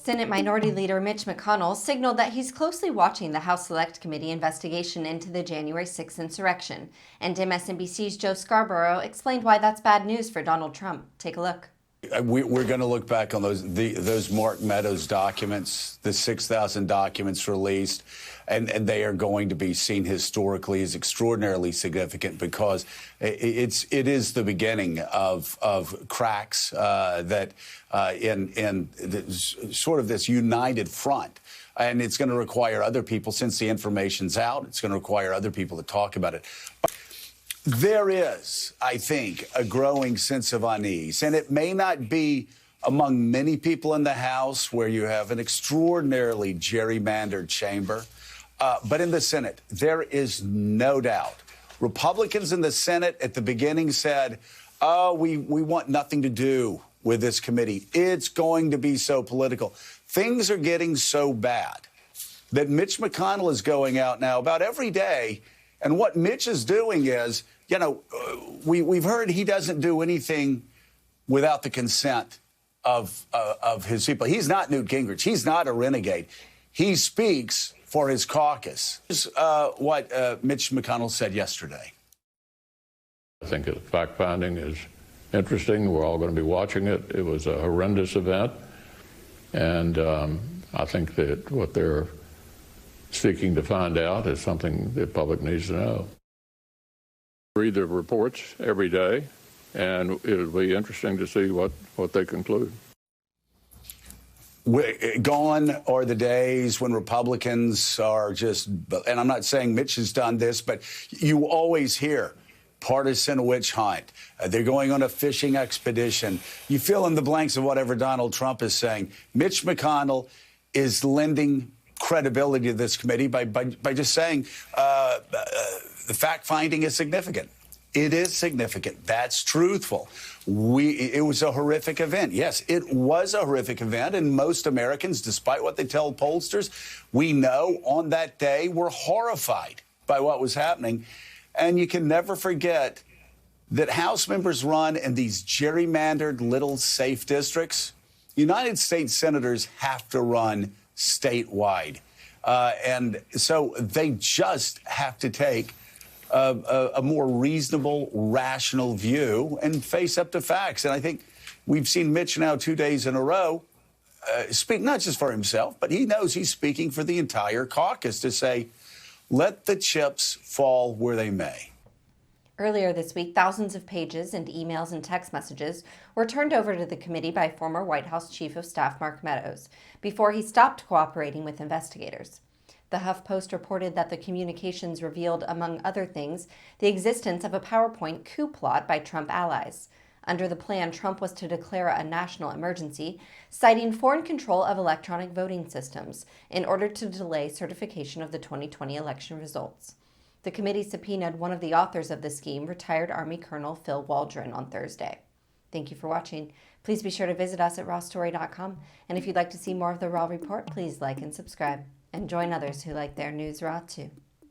Senate Minority Leader Mitch McConnell signaled that he's closely watching the House Select Committee investigation into the January 6th insurrection. And MSNBC's Joe Scarborough explained why that's bad news for Donald Trump. Take a look. We're going to look back on those Mark Meadows documents, the 6,000 documents released, and they are going to be seen historically as extraordinarily significant because it is the beginning of cracks that in sort of this united front. And it's going to require other people, since the information's out, it's going to require other people to talk about it. There is, I think, a growing sense of unease, and it may not be among many people in the House where you have an extraordinarily gerrymandered chamber, but in the Senate, there is no doubt. Republicans in the Senate at the beginning said, oh, we want nothing to do with this committee. It's going to be so political. Things are getting so bad that Mitch McConnell is going out now about every day. And what Mitch is doing is, you know, we've heard he doesn't do anything without the consent of his people. He's not Newt Gingrich. He's not a renegade. He speaks for his caucus. This is what Mitch McConnell said yesterday. I think the fact-finding is interesting. We're all going to be watching it. It was a horrendous event. And I think that what they're seeking to find out is something the public needs to know. Read the reports every day, and it'll be interesting to see what they conclude. Gone are the days when Republicans are just, and I'm not saying Mitch has done this, but you always hear partisan witch hunt. They're going on a fishing expedition. You fill in the blanks of whatever Donald Trump is saying. Mitch McConnell is lending credibility to this committee by just saying the fact-finding is significant. It is significant. That's truthful. It was a horrific event. Yes, it was a horrific event, and most Americans, despite what they tell pollsters, we know on that day were horrified by what was happening. And you can never forget that House members run in these gerrymandered little safe districts. United States senators have to run statewide. And so they just have to take a more reasonable, rational view and face up to facts. And I think we've seen Mitch now 2 days in a row speak not just for himself, but he knows he's speaking for the entire caucus to say, let the chips fall where they may. Earlier this week, thousands of pages and emails and text messages were turned over to the committee by former White House Chief of Staff Mark Meadows before he stopped cooperating with investigators. The HuffPost reported that the communications revealed, among other things, the existence of a PowerPoint coup plot by Trump allies. Under the plan, Trump was to declare a national emergency, citing foreign control of electronic voting systems in order to delay certification of the 2020 election results. The committee subpoenaed one of the authors of the scheme, retired Army Colonel Phil Waldron, on Thursday. Thank you for watching. Please be sure to visit us at rawstory.com. And if you'd like to see more of The Raw Report, please like and subscribe. And join others who like their news raw too.